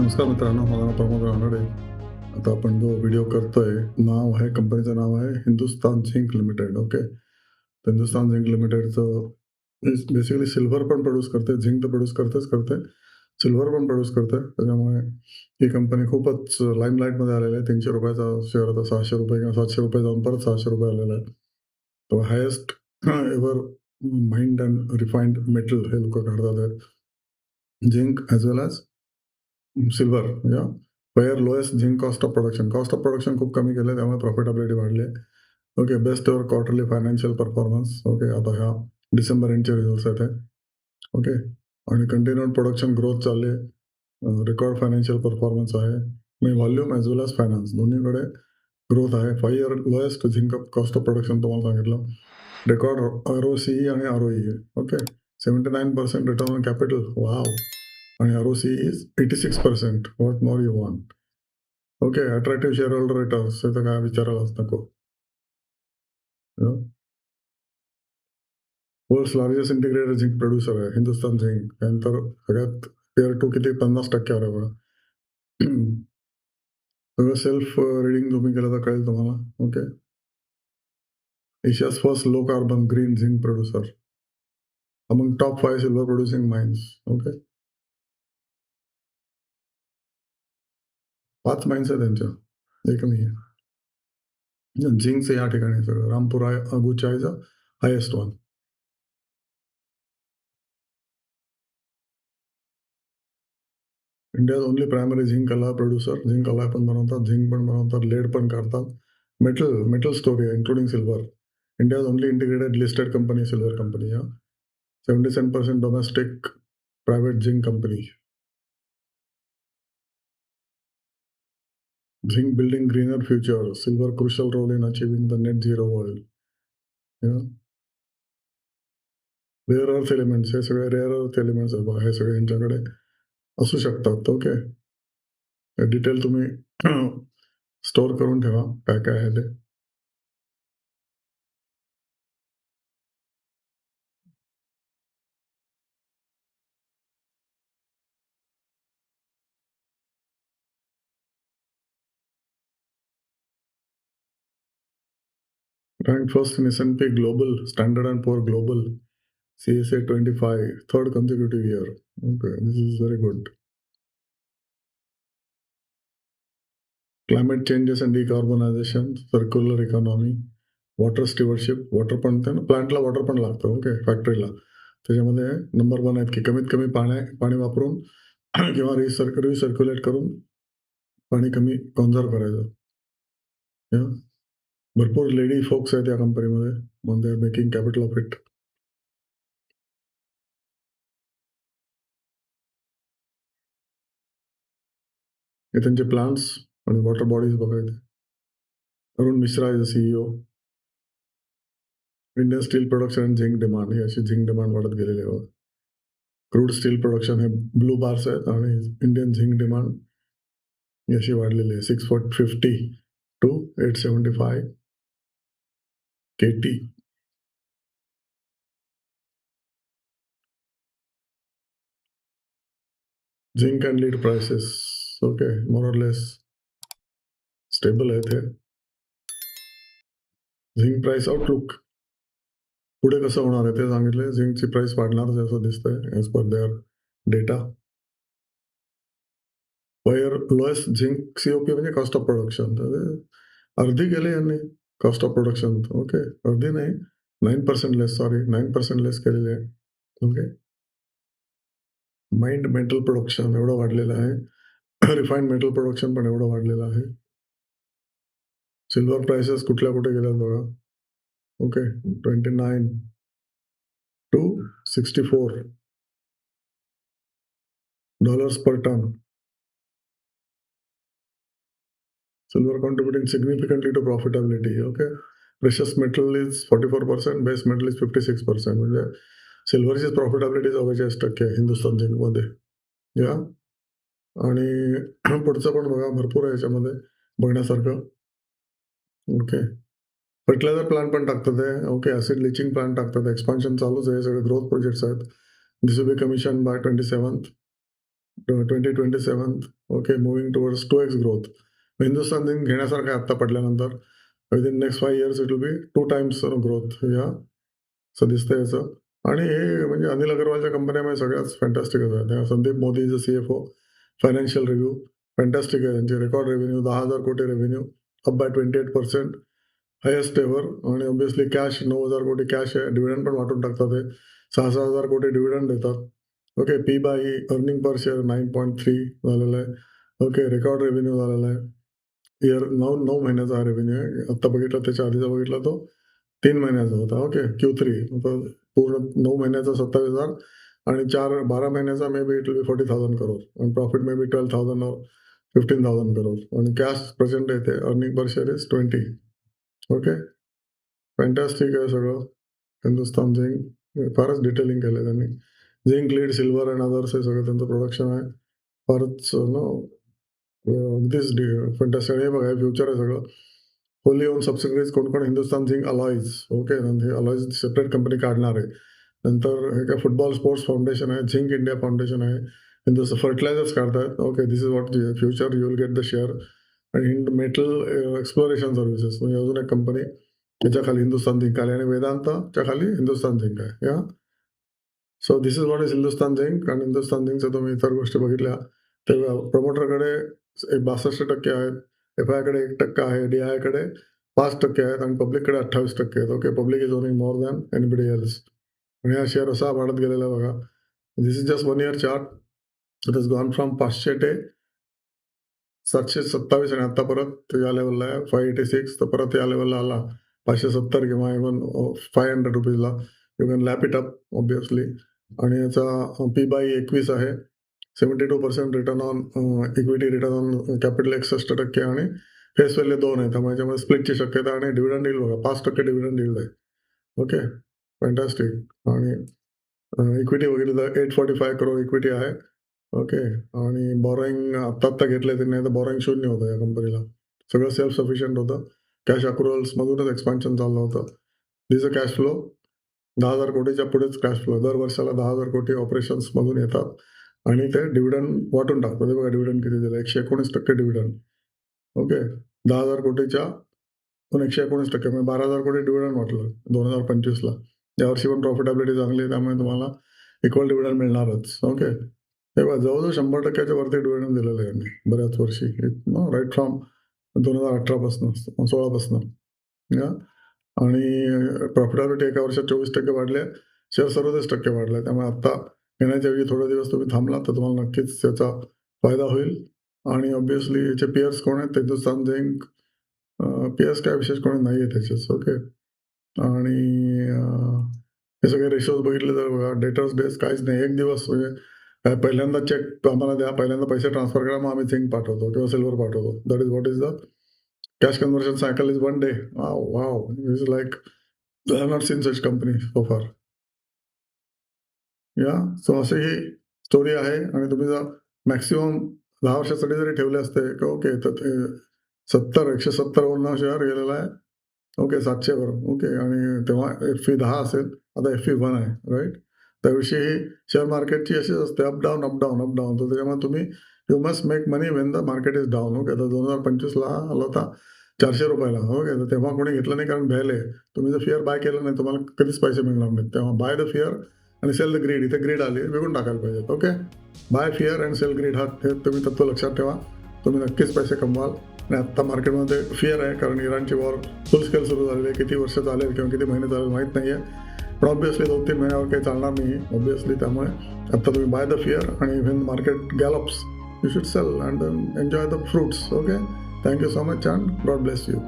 नमस्कार मित्रांनो, माझं नाव प्रमोद रानडे. आता आपण जो व्हिडिओ करतोय, कंपनीचं नाव आहे Hindustan zinc limited. Okay. Hindustan zinc लिमिटेडचं बेसिकली सिल्व्हर पण प्रोड्यूस करते, झिंक तर प्रोड्यूस करतेच करते, सिल्व्हर पण प्रोड्यूस करते. त्याच्यामुळे ही कंपनी खूपच लाईमलाईटमध्ये आलेली आहे. ₹300 शेअर आता ₹600 किंवा ₹700 जाऊन परत ₹600 आलेला आहे. तो highest ever mined and refined metal हे लोकं काढतात आहेत. Zinc as well as silver या where lowest zinc cost of production. Cost of production खूप कमी केलं, त्यामुळे प्रॉफिटेबिलिटी वाढली आहे. Okay. Best ever quarterly financial performance. Okay. आता ह्या डिसेंबर एंडचे रिझल्ट्स आहेत हे. ओके. आणि कंटिन्यूड प्रोडक्शन ग्रोथ चालली आहे. रेकॉर्ड फायनान्शियल परफॉर्मन्स आहे. म्हणजे volume as well as finance दोन्हीकडे ग्रोथ आहे. 5 year lowest zinc cost of production तुम्हाला सांगितलं. रेकॉर्ड आर-ओ-सी आणि आर-ओ-ई आहे. Okay. 79% return on capital. Wow! आणि ROC is 86%. What more you want? Okay. Attractive share holder returns तर काय विचारायलाच नको. World's largest integrated zinc producer आहे हिंदुस्तान झिंक. त्यानंतर सगळ्यात टिअर 2 किती 50% वर आहे बघा. सगळं सेल्फ रीडिंग तुम्ही केलं तर कळेल तुम्हाला. Okay. Asia's first low carbon green zinc producer. Among top 5 silver producing mines. Okay. 5 mines आहे त्यांच्या. एक नाही आहे. झिंकचं या ठिकाणी सगळं Rampura Agucha is the highest one. India's only primary zinc alloy producer. Zinc alloy पण बनवतात, झिंक पण बनवतात, लेड पण काढतात. मेटल स्टोरी आहे including silver. India's only integrated listed company silver company. 77% domestic private zinc company. Zinc building greener future. Silver crucial role in achieving the net zero world. Rare earth elements हे सगळे rare earth elements आहेत बघा. हे सगळे यांच्याकडे असू शकतात. Okay. Detail तुम्ही स्टोअर करून ठेवा काय काय आहे ते. Ranked first in S&P Global, Standard and Poor Global, CSA 25, third consecutive year. Okay, this is very good. Climate changes and decarbonization, circular economy, water stewardship. Water पण ते ना प्लांटला वॉटर पण लागतं. ओके. फॅक्टरीला त्याच्यामध्ये नंबर 1 आहेत की कमीत कमी पाणी वापरून किंवा रिसर्क्युलेट करून पाणी कमी कॉन्झर्व करायचं. Yeah. भरपूर लेडी फोक्स आहेत या कंपनीमध्ये. मग they are making capital of it. हे त्यांचे प्लांट्स आणि वॉटर बॉडीज बघायचे. Arun Mishra is the CEO. Indian steel production and zinc demand ही अशी झिंक डिमांड वाढत गेलेली आहे. क्रूड स्टील प्रोडक्शन हे ब्लू बार्स आहेत आणि इंडियन झिंक डिमांड ही अशी वाढलेली आहे 650 to 875 KT. Zinc and lead prices okay more or less stable आहेत हे. झिंक प्राइस आउटलुक पुढे कसं होणार आहे ते सांगितलंय. झिंकची प्राइस वाढणार असं दिसतंय as per their data. Lowest zinc COP म्हणजे कॉस्ट ऑफ प्रोडक्शन. अर्धी केली यांनी कॉस्ट ऑफ प्रोडक्शन. ओके. अर्धी नाही 9% लेस 9% लेस केलेली आहे. ओके. माइंड मेटल प्रोडक्शन एवढं वाढलेलं आहे. रिफाइंड मेटल प्रोडक्शन पण एवढं वाढलेलं आहे. सिल्वर प्राइसेस कुठल्या कुठे गेल्यात बघा. Okay. 29 to 64 dollars per ton. Silver contributing significantly to profitability. Okay. Precious metal is 44%, base metal is 56%. म्हणजे सिल्वरची प्रॉफिटेबिलिटी 44% आहे हिंदुस्थान झिंकमध्ये. या आणि पुढचं पण बघा भरपूर आहे याच्यामध्ये बघण्यासारखं. ओके. फर्टिलायझर प्लांट पण टाकतात आहे. ओके. ॲसिड लिचिंग प्लांट टाकतात. एक्सपान्शन चालूच आहे. सगळे ग्रोथ प्रोजेक्ट्स आहेत. This will be commission by 27th. 2027 okay moving towards 2x growth. Hindustan zinc घेण्यासारखं आहे आत्ता पडल्यानंतर. Within next 5 years it will be 2 times growth या असं दिसतंय याचं. आणि हे म्हणजे अनिल अगरवालच्या कंपन्यामध्ये सगळ्याच फॅन्टॅस्टिकच आहे. त्या Sandeep Modi is the CFO. Financial review fantastic आहे त्यांचे. रेकॉर्ड रेव्हेन्यू 10,000 कोटी revenue up by 28%. Highest ever. आणि ऑब्व्हियसली कॅश 9,000 कोटी कॅश आहे. डिव्हिडंड पण वाटून टाकतात हे. 6,000 कोटी डिव्हिडंड देतात. Okay. P by earning per share 9.3 झालेलं आहे. ओके. रेकॉर्ड रेव्हेन्यू झालेला आहे. इयर 9 महिन्याचा हा रेव्हेन्यू आहे. आत्ता बघितला त्याच्या आधीचा बघितला तो 3 महिन्याचा होता. ओके. Q3 पूर्ण 9 महिन्याचा 27,000 आणि 12 महिन्याचा मे बी इट विल बी 40,000 करोड आणि प्रॉफिट मे बी 12,000 और 15,000 करोड आणि कॅश प्रेझेंट येते. Earning per share is 20. Okay. Fantastic आहे सगळं. हिंदुस्तान झिंक फारच डिटेलिंग केलं त्यांनी. Zinc, lead, silver and others हे सगळं त्यांचं प्रोडक्शन आहे. फारच अगदीच फॅन्टॅस्टिक. हे बघा, हे फ्युचर आहे सगळं. होली ओन सबसिडरीज कोण हिंदुस्तान झिंक अलॉईज. ओके. हे अलॉईज सेपरेट कंपनी काढणार आहे. नंतर हे काय फुटबॉल स्पोर्ट्स फाउंडेशन आहे. झिंक इंडिया फाउंडेशन आहे. हिंदुस्तान फर्टिलायझर्स काढतायत. Okay. This is what future you will get the share. आणि मेटल एक्सप्लोरेशन सर्व्हिसेस म्हणजे अजून एक कंपनी त्याच्या खाली हिंदुस्तान झिंक आली आणि वेदांताच्या खाली हिंदुस्तान झिंक आहे. या so this is what is Hindustan zinc. आणि हिंदुस्तान झिंकच्या तुम्ही इतर गोष्टी बघितल्या तर प्रमोटरकडे 62% आहेत. FIकडे 1% आहे. DIकडे 5% आहेत आणि पब्लिककडे 28% आहेत. Okay. Public is owning more than anybody else. आणि हा शेअर असा वाढत गेलेला बघा. This is just 1 year chart. It has gone from 500 ते 727 आणि आता परत या लेवलला आहे 586. तर परत या लेवलला आला 570 किंवा इव्हन 500 रुपीजला. You can lap it up obviously. आणि याचा पी बाय 21 आहे. 72% return on equity, return on capital 61% आणि फेस व्हॅल्यू 2 आहे. त्यामुळे याच्यामध्ये स्प्लिटची शक्यता आणि डिव्हिडंड येईल बघा. 5% डिव्हिडंड येईल आहे. ओके. फॅन्टॅस्टिक. आणि इक्विटी बघितलं तर 845 करोड इक्विटी आहे. ओके. आणि बॉरोईंग आत्ता घेतलंय त्यांनी. तर बॉरोईंग 0 होतं या कंपनीला. सगळं सेल्फ सफिशियंट होतं. कॅश अक्रुव्हल्समधूनच एक्सपान्शन चाललं होतं. दिस अ कॅश फ्लो 10,000 कोटीच्या पुढेच कॅश फ्लो. दर वर्षाला 10,000 कोटी ऑपरेशन्समधून येतात आणि ते डिव्हिडंड वाटून टाकतात. ते बघा डिव्हिडंड किती दिलं. 119% डिव्हिडंड. ओके. 10,000 कोटीच्या 119% म्हणजे 12,000 कोटी डिव्हिडंड वाटलं 2025ला. यावर्षी पण प्रॉफिटेबिलिटी चांगली आहे. त्यामुळे तुम्हाला इक्वल डिव्हिडंड मिळणारच. ओके. हे बघा जवळजवळ 100%च्या वरती डिव्हिडंड दिलेलं आहे यांनी बऱ्याच वर्षी. राईट फ्रॉम 2018 पासून 16 पासून. या आणि प्रॉफिटेबिलिटी एका वर्षात 24% वाढले. शेअर 37% वाढले. त्यामुळे आता येण्याच्या वेळी थोडे दिवस तुम्ही थांबलात तर तुम्हाला नक्कीच त्याचा फायदा होईल. आणि ऑब्व्हियसली याचे पियर्स कोण आहेत? हिंदुस्तान झिंक पियर्स काय विशेष कोणी नाही आहे त्याचेच. ओके. आणि हे सगळे रेशोज बघितले तर बघा डेटर्स डेज काहीच नाही. एक दिवस म्हणजे पहिल्यांदा चेक आम्हाला द्या, पहिल्यांदा पैसे ट्रान्सफर करा, मग आम्ही झिंक पाठवतो किंवा सिल्वर पाठवतो. That is what is the cash conversion cycle is 1 day. Wow. Is like I have not seen such company so फार. या सो अशी ही स्टोरी आहे. आणि तुम्ही जर मॅक्सिमम 10 वर्षासाठी जरी ठेवले असते ओके तर ते 170 वरनं शेअर गेलेला आहे. ओके. 700 वर. ओके. आणि तेव्हा FE 10 असेल. आता FE 1 आहे. राईट. त्याविषयी शेअर मार्केटची अशीच असते. Up down, up down, up down. तर त्याच्यामुळे तुम्ही you must make money Wien the market is down. Okay. तर 2025ला आला होता 400 रुपयाला. ओके. तर तेव्हा कोणी घेतलं नाही कारण भ्यायले. तुम्ही जर फिअर बाय केलं नाही तुम्हाला कधीच पैसे मिळणार नाहीत. तेव्हा बाय द फिअर आणि सेल द ग्रीड. इथे ग्रीड आली विकून टाकायला पाहिजेत. Okay. Buy fear and sell greed हा हे तुम्ही तत्व लक्षात ठेवा. तुम्ही नक्कीच पैसे कमवाल. आणि आत्ता मार्केटमध्ये फिअर आहे कारण इराणची वॉर फुल स्केल सुरू झालेली आहे. किती वर्ष चालेल किंवा किती महिने चालेल माहीत नाही आहे. पण ऑब्व्हियसली 2-3 महिन्यावर काही चालणार नाही ऑब्व्हियसली. त्यामुळे आता तुम्ही बाय द फिअर आणि when market gallops you should sell and enjoy the fruits. Okay. Thank you so much and God bless you.